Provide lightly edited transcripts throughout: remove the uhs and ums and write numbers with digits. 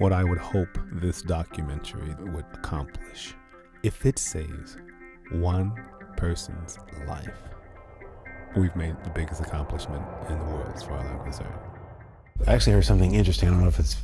what I would hope this documentary would accomplish. If it saves one person's life, we've made the biggest accomplishment in the world as far as I'm concerned. I actually heard something interesting. I don't know if it's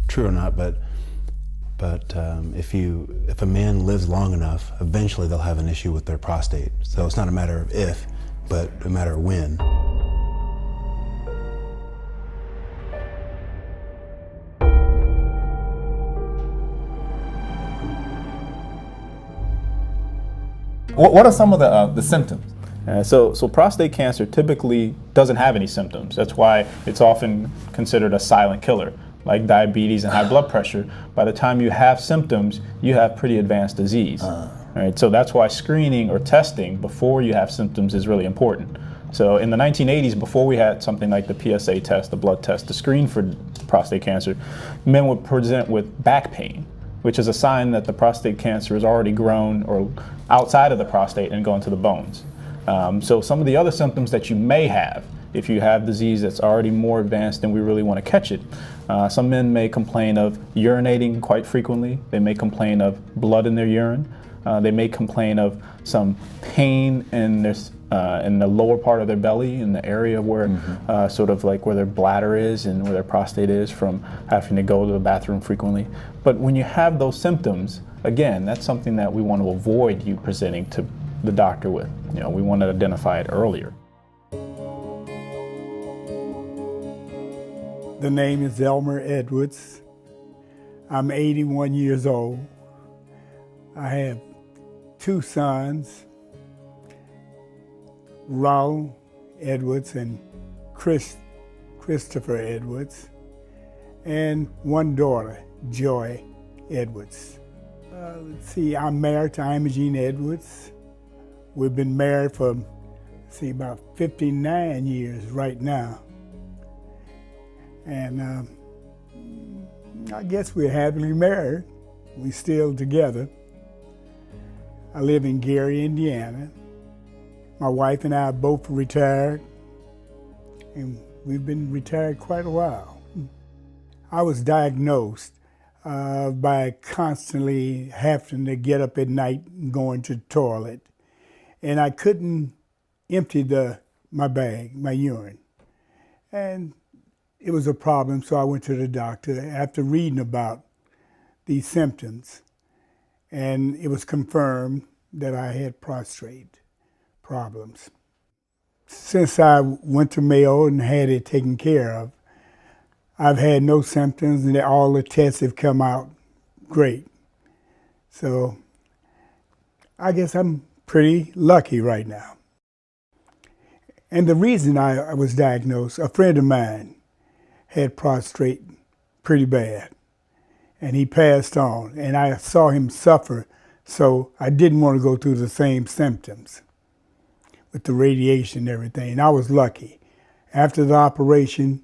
true or not, but if a man lives long enough, eventually they'll have an issue with their prostate. So it's not a matter of if, but a matter of when. What are some of the symptoms? So prostate cancer typically doesn't have any symptoms. That's why it's often considered a silent killer, like diabetes and high blood pressure. By the time you have symptoms, you have pretty advanced disease. Right? So that's why screening or testing before you have symptoms is really important. So in the 1980s, before we had something like the PSA test, the blood test to screen for prostate cancer, men would present with back pain, which is a sign that the prostate cancer has already grown or outside of the prostate and gone to the bones. So some of the other symptoms that you may have, if you have disease that's already more advanced and we really want to catch it, some men may complain of urinating quite frequently. They may complain of blood in their urine. They may complain of some pain in the lower part of their belly, in the area where sort of like where their bladder is and where their prostate is from having to go to the bathroom frequently. But when you have those symptoms, again, that's something that we want to avoid you presenting to the doctor with. You know, we want to identify it earlier. The name is Elmer Edwards. I'm 81 years old. I have 2 sons, Raul Edwards and Christopher Edwards, and 1 daughter, Joy Edwards. Let's see, I'm married to Imogene Edwards. We've been married for, about 59 years right now. And I guess we're happily married. We're still together. I live in Gary, Indiana. My wife and I are both retired, and we've been retired quite a while. I was diagnosed by constantly having to get up at night and going to the toilet, and I couldn't empty my bag, my urine. And it was a problem, so I went to the doctor after reading about these symptoms, and it was confirmed that I had prostate problems. Since I went to Mayo and had it taken care of, I've had no symptoms, and all the tests have come out great. So I guess I'm pretty lucky right now. And the reason I was diagnosed, a friend of mine had prostate pretty bad, and he passed on, and I saw him suffer, so I didn't want to go through the same symptoms with the radiation and everything. And I was lucky. After the operation,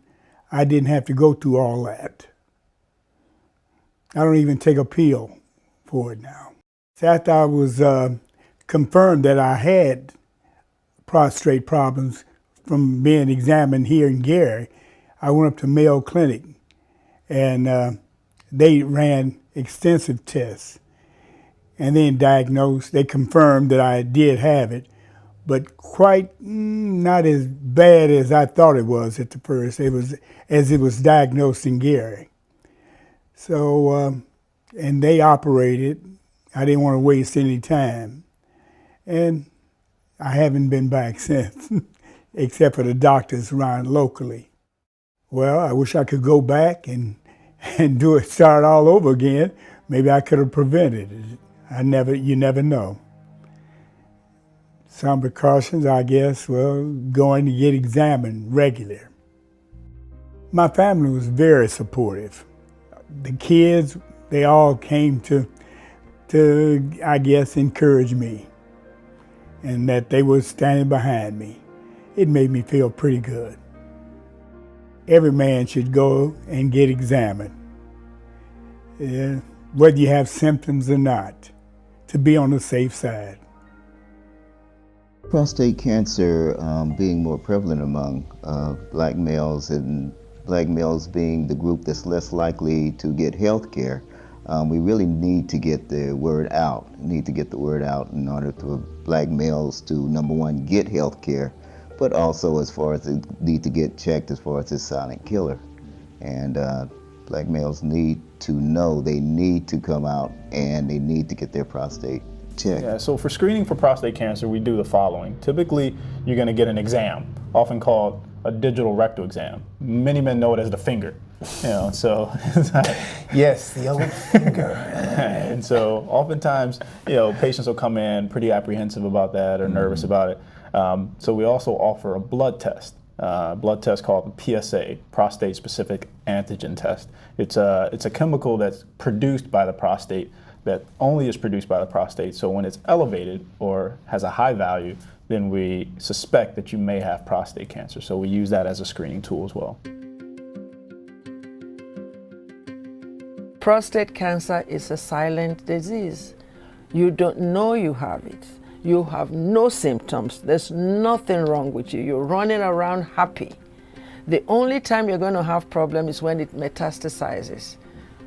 I didn't have to go through all that. I don't even take a pill for it now. So after I was confirmed that I had prostate problems from being examined here in Gary, I went up to Mayo Clinic, and they ran extensive tests and then diagnosed. They confirmed that I did have it, but quite not as bad as I thought it was at the first. It was diagnosed in Gary. So, and they operated. I didn't want to waste any time. And I haven't been back since, except for the doctors around locally. Well, I wish I could go back and start all over again. Maybe I could have prevented it. You never know. Some precautions, I guess, well, going to get examined regularly. My family was very supportive. The kids, they all came to I guess, encourage me, and that they were standing behind me. It made me feel pretty good. Every man should go and get examined, whether you have symptoms or not, to be on the safe side. Prostate cancer being more prevalent among black males and black males being the group that's less likely to get health care, we really need to get the word out. Need to get the word out in order for black males to, number one, get health care, but also as far as they need to get checked as far as this silent killer. And black males need to know they need to come out and they need to get their prostate checked. Yeah, so for screening for prostate cancer, we do the following. Typically, you're going to get an exam, often called a digital rectal exam. Many men know it as the finger. So Yes, the old finger. and so oftentimes, patients will come in pretty apprehensive about that or nervous about it. So we also offer a blood test called PSA, prostate specific antigen test. It's a chemical that's produced by the prostate, that only is produced by the prostate. So when it's elevated or has a high value, then we suspect that you may have prostate cancer. So we use that as a screening tool as well. Prostate cancer is a silent disease. You don't know you have it. You have no symptoms. There's nothing wrong with you. You're running around happy. The only time you're going to have problem is when it metastasizes.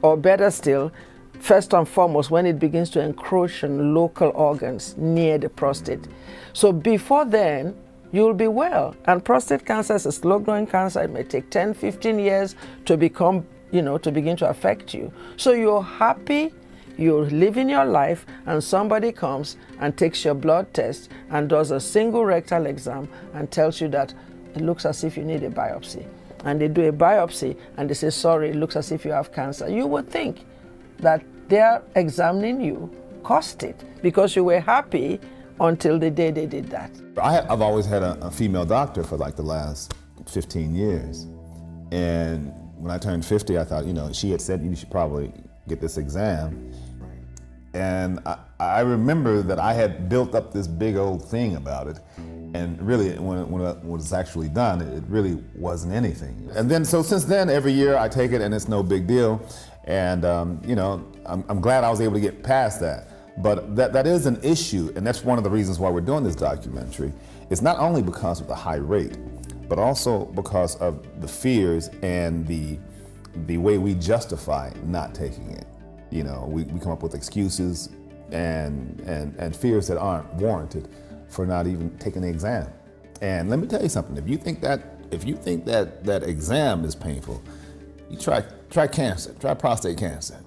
Or better still, first and foremost, when it begins to encroach on local organs near the prostate. So before then, you'll be well. And prostate cancer is a slow-growing cancer. It may take 10, 15 years to become, to begin to affect you. So you're happy, you're living your life, and somebody comes and takes your blood test and does a single rectal exam and tells you that it looks as if you need a biopsy. And they do a biopsy and they say, sorry, it looks as if you have cancer. You would think that their examining you cost it because you were happy until the day they did that. I've always had a female doctor for like the last 15 years. And when I turned 50, I thought, she had said you should probably get this exam. And I remember that I had built up this big old thing about it. And really, when it was actually done, it really wasn't anything. And then, so since then, every year I take it and it's no big deal. And, I'm glad I was able to get past that. But that is an issue, and that's one of the reasons why we're doing this documentary. It's not only because of the high rate, but also because of the fears and the way we justify not taking it. We come up with excuses and fears that aren't warranted for not even taking the exam. And let me tell you something, if you think that exam is painful, you try cancer, try prostate cancer.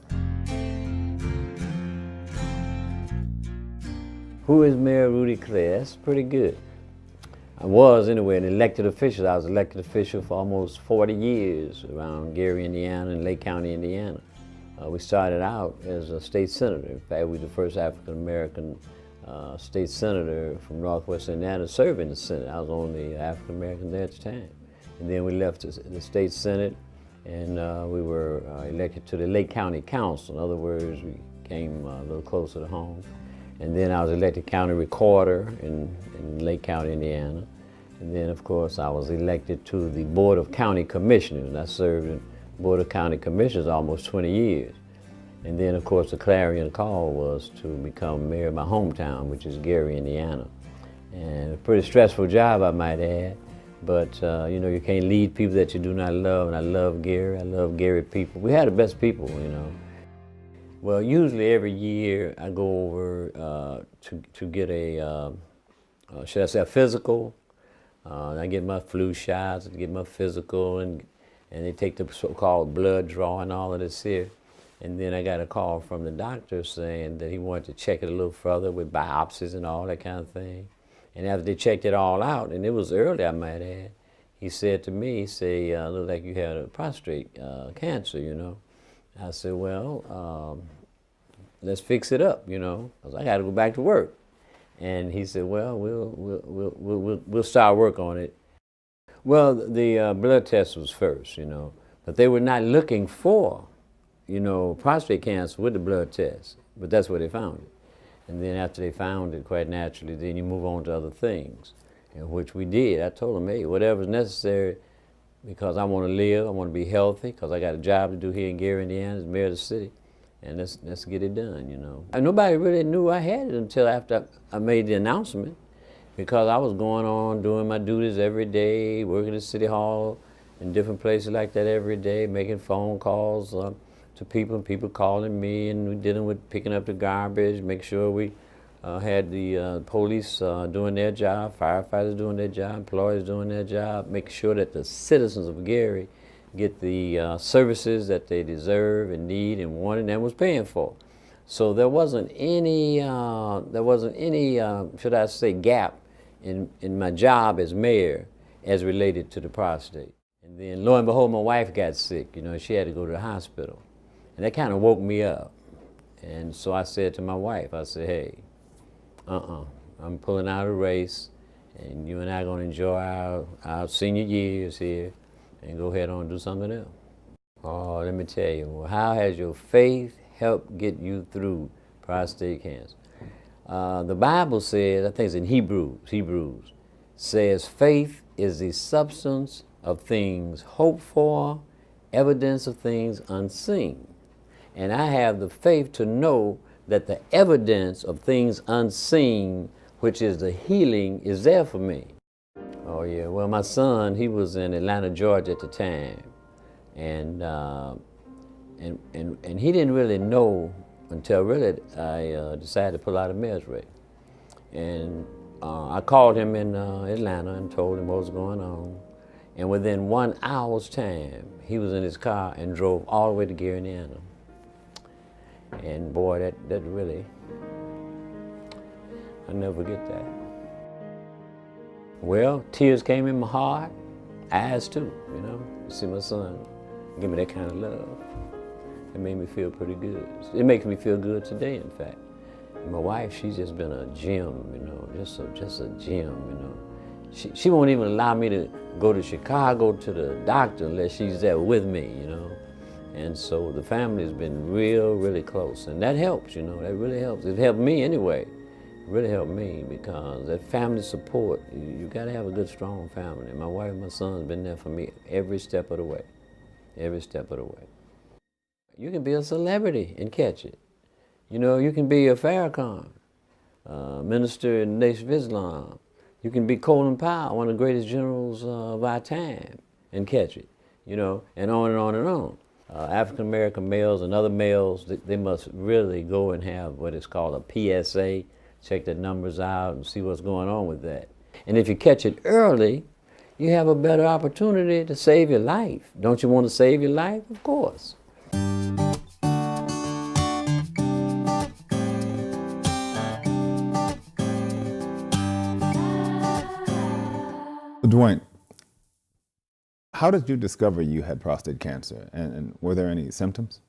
Who is Mayor Rudy Clare? That's pretty good. I was, anyway, an elected official. I was elected official for almost 40 years around Gary, Indiana and Lake County, Indiana. We started out as a state senator. In fact, we were the first African-American state senator from Northwest Indiana to serve in the Senate. I was the only African-American there at the time. And then we left the state Senate and we were elected to the Lake County Council. In other words, we came a little closer to home. And then I was elected county recorder in Lake County, Indiana. And then, of course, I was elected to the Board of County Commissioners. And I served in Board of County Commissioners almost 20 years. And then, of course, the clarion call was to become mayor of my hometown, which is Gary, Indiana. And a pretty stressful job, I might add. But, you can't lead people that you do not love. And I love Gary. I love Gary people. We had the best people, Well, usually every year I go over to get a, should I say, a physical. I get my flu shots, I get my physical, and they take the so-called blood draw and all of this here. And then I got a call from the doctor saying that he wanted to check it a little further with biopsies and all that kind of thing. And after they checked it all out, and it was early, I might add, he said to me, looked like you had a prostate cancer, I said, well, let's fix it up, because I got to go back to work. And he said, well, we'll start work on it. Well, the blood test was first, but they were not looking for, prostate cancer with the blood test, but that's where they found it. And then after they found it, quite naturally, then you move on to other things, which we did. I told them, hey, whatever's necessary, because I want to live, I want to be healthy, because I got a job to do here in Gary, Indiana, as mayor of the city, and let's get it done, And nobody really knew I had it until after I made the announcement, because I was going on doing my duties every day, working at City Hall, in different places like that every day, making phone calls to people, and people calling me, and we dealing with picking up the garbage, make sure we had the police doing their job, firefighters doing their job, employees doing their job, make sure that the citizens of Gary get the services that they deserve and need and wanted and was paying for. So there wasn't any, should I say, gap in my job as mayor as related to the prostate. And then lo and behold, my wife got sick. You know, she had to go to the hospital. And that kind of woke me up. And so I said to my wife, I said, hey, I'm pulling out a race, and you and I are going to enjoy our senior years here and go ahead on and do something else. Oh, let me tell you, well, how has your faith helped get you through prostate cancer? The Bible says, I think it's in Hebrews, says faith is the substance of things hoped for, evidence of things unseen. And I have the faith to know that the evidence of things unseen, which is the healing, is there for me. Oh yeah, well my son, he was in Atlanta, Georgia at the time. And he didn't really know until really I decided to pull out a marriage rate. And I called him in Atlanta and told him what was going on. And within 1 hour's time, he was in his car and drove all the way to Gary, Indiana. And boy, that really, I'll never forget that. Well, tears came in my heart, eyes too, you know. To see my son give me that kind of love. It made me feel pretty good. It makes me feel good today, in fact. And my wife, she's just been a gem, you know, just a gem, you know. She won't even allow me to go to Chicago to the doctor unless she's there with me, you know. And so the family has been really close. And that helps, you know, that really helps. It helped me anyway. It really helped me because that family support, you gotta have a good, strong family. My wife and my son have been there for me every step of the way, every step of the way. You can be a celebrity and catch it. You know, you can be a Farrakhan, minister in the Nation of Islam. You can be Colin Powell, one of the greatest generals of our time, and catch it, you know, and on and on and on. African-American males and other males, they must really go and have what is called a PSA, check the numbers out and see what's going on with that. And if you catch it early, you have a better opportunity to save your life. Don't you want to save your life? Of course. Dwayne, how did you discover you had prostate cancer, and were there any symptoms?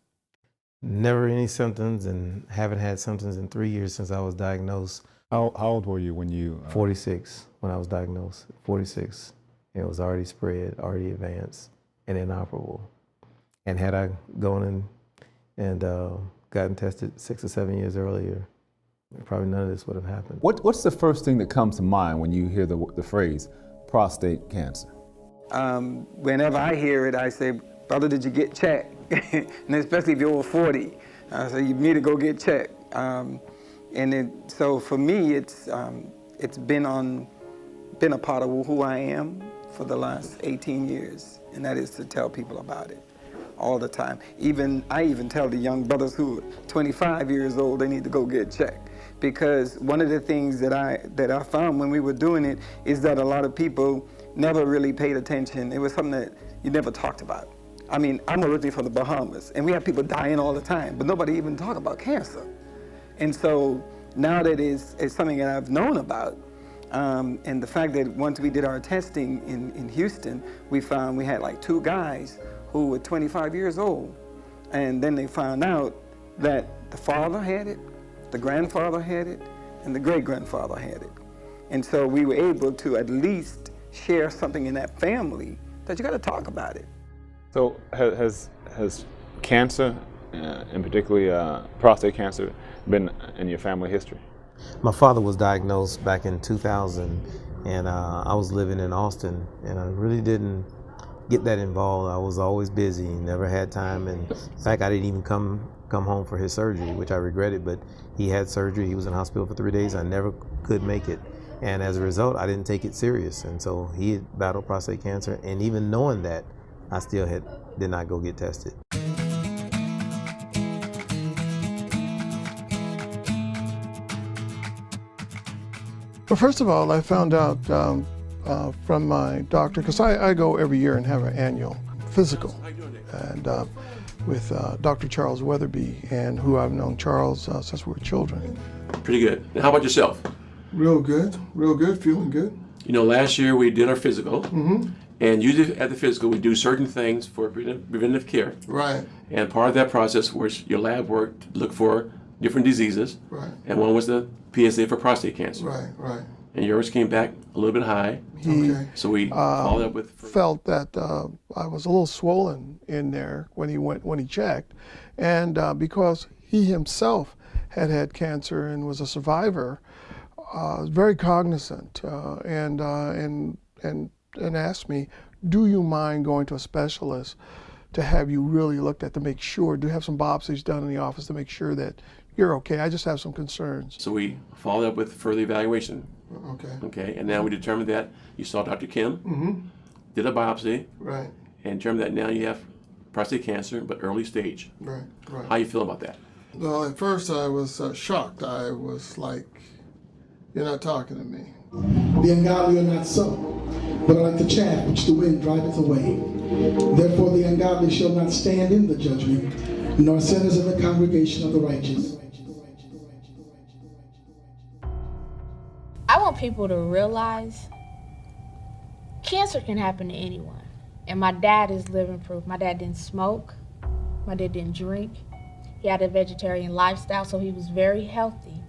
Never any symptoms, and haven't had symptoms in 3 years since I was diagnosed. How old were you when you? 46 when I was diagnosed, 46. It was already spread, already advanced, and inoperable. And had I gone and gotten tested 6 or 7 years earlier, probably none of this would have happened. What's the first thing that comes to mind when you hear the phrase prostate cancer? Whenever I hear it, I say, brother, did you get checked? And especially if you're over 40, I say, you need to go get checked. So for me, it's been a part of who I am for the last 18 years, and that is to tell people about it all the time. I even tell the young brothers who are 25 years old, they need to go get checked. Because one of the things that I found when we were doing it is that a lot of people never really paid attention. It was something that you never talked about. I mean, I'm originally from the Bahamas, and we have people dying all the time, but nobody even talk about cancer. And so now that it's something that I've known about, and the fact that once we did our testing in Houston, we found we had like 2 guys who were 25 years old. And then they found out that the father had it, the grandfather had it, and the great-grandfather had it. And so we were able to at least share something in that family that you got to talk about it. So has cancer, and particularly prostate cancer, been in your family history? My father was diagnosed back in 2000, and I was living in Austin, and I really didn't get that involved. I was always busy, never had time, and in fact, I didn't even come home for his surgery, which I regretted, but he had surgery. He was in the hospital for 3 days. I never could make it. And as a result, I didn't take it serious. And so he had battled prostate cancer. And even knowing that, I still did not go get tested. Well, first of all, I found out from my doctor, because I go every year and have an annual physical, and with Dr. Charles Weatherby, and who I've known Charles since we were children. Pretty good. Now, how about yourself? Real good, feeling good. You know, last year we did our physical, and usually at the physical we do certain things for preventive care. Right. And part of that process was your lab work to look for different diseases. Right. And one was the PSA for prostate cancer. Right. And yours came back a little bit high. Okay. So we followed up with. Felt that I was a little swollen in there when he checked, and because he himself had cancer and was a survivor, very cognizant and asked me, "Do you mind going to a specialist to have you really looked at to make sure? Do have some biopsies done in the office to make sure that you're okay? I just have some concerns." So we followed up with further evaluation. Okay, and now we determined that you saw Dr. Kim, did a biopsy, Right. and determined that now you have prostate cancer, but early stage. Right. How you feel about that? Well, at first I was shocked. I was like, "You're not talking to me." The ungodly are not so, but are like the chaff which the wind driveth away. Therefore the ungodly shall not stand in the judgment, nor sinners in the congregation of the righteous. I want people to realize cancer can happen to anyone. And my dad is living proof. My dad didn't smoke. My dad didn't drink. He had a vegetarian lifestyle, so he was very healthy.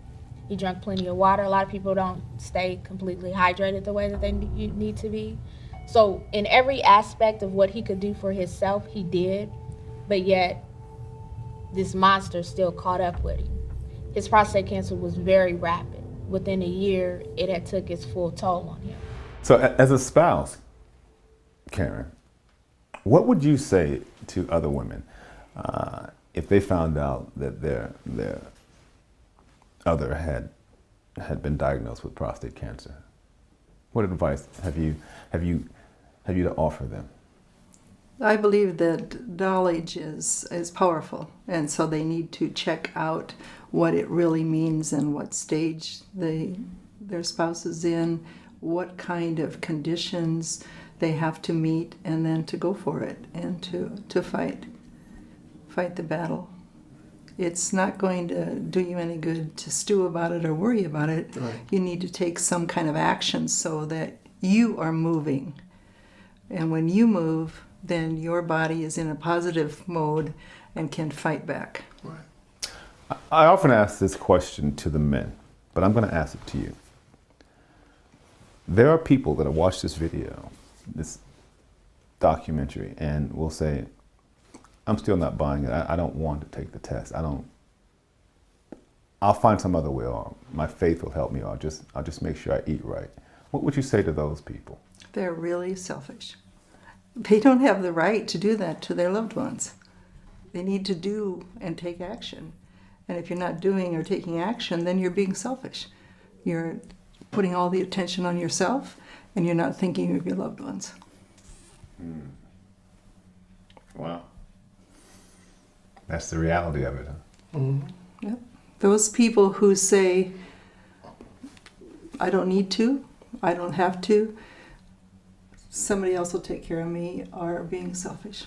He drank plenty of water. A lot of people don't stay completely hydrated the way that they need to be. So in every aspect of what he could do for himself, he did. But yet, this monster still caught up with him. His prostate cancer was very rapid. Within a year, it had took its full toll on him. So as a spouse, Karen, what would you say to other women if they found out that their other had been diagnosed with prostate cancer? What advice have you to offer them? I believe that knowledge is powerful, and so they need to check out what it really means and what stage their spouse is in, what kind of conditions they have to meet, and then to go for it and to fight the battle. It's not going to do you any good to stew about it or worry about it. Right. You need to take some kind of action so that you are moving. And when you move, then your body is in a positive mode and can fight back. Right. I often ask this question to the men, but I'm going to ask it to you. There are people that have watched this video, this documentary, and will say, "I'm still not buying it. I don't want to take the test. I'll find some other way, or my faith will help me, or I'll just make sure I eat right." What would you say to those people? They're really selfish. They don't have the right to do that to their loved ones. They need to do and take action. And if you're not doing or taking action, then you're being selfish. You're putting all the attention on yourself, and you're not thinking of your loved ones. Wow. That's the reality of it, huh? Mm-hmm. Yep. Those people who say, "I don't need to, I don't have to, somebody else will take care of me," are being selfish.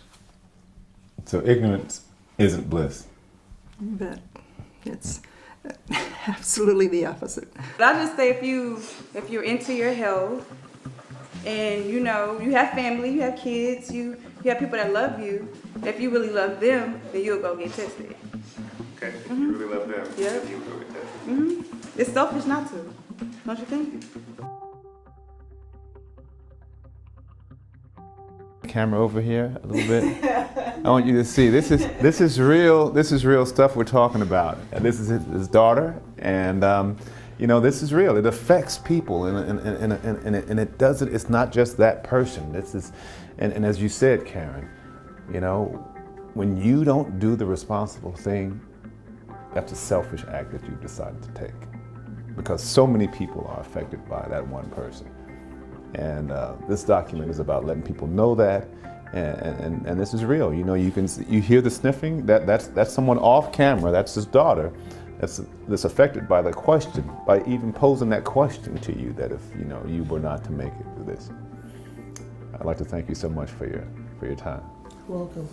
So ignorance isn't bliss. But it's absolutely the opposite. I just say if you're into your health and you know you have family, you have kids, you have people that love you, if you really love them, then you'll go get tested. Okay, if you really love them, Yep. you go get tested. Mm-hmm. It's selfish not to, don't you think? Camera over here a little bit. I want you to see this is real stuff we're talking about. And this is his daughter, and this is real. It affects people, and it doesn't. It's not just that person. This is, and as you said, Karen, when you don't do the responsible thing, that's a selfish act that you've decided to take, because so many people are affected by that one person. And this document is about letting people know that And this is real. You know, you hear the sniffing. That's someone off camera. That's his daughter. That's affected by the question, by even posing that question to you. That if you were not to make it through this, I'd like to thank you so much for your time. Welcome.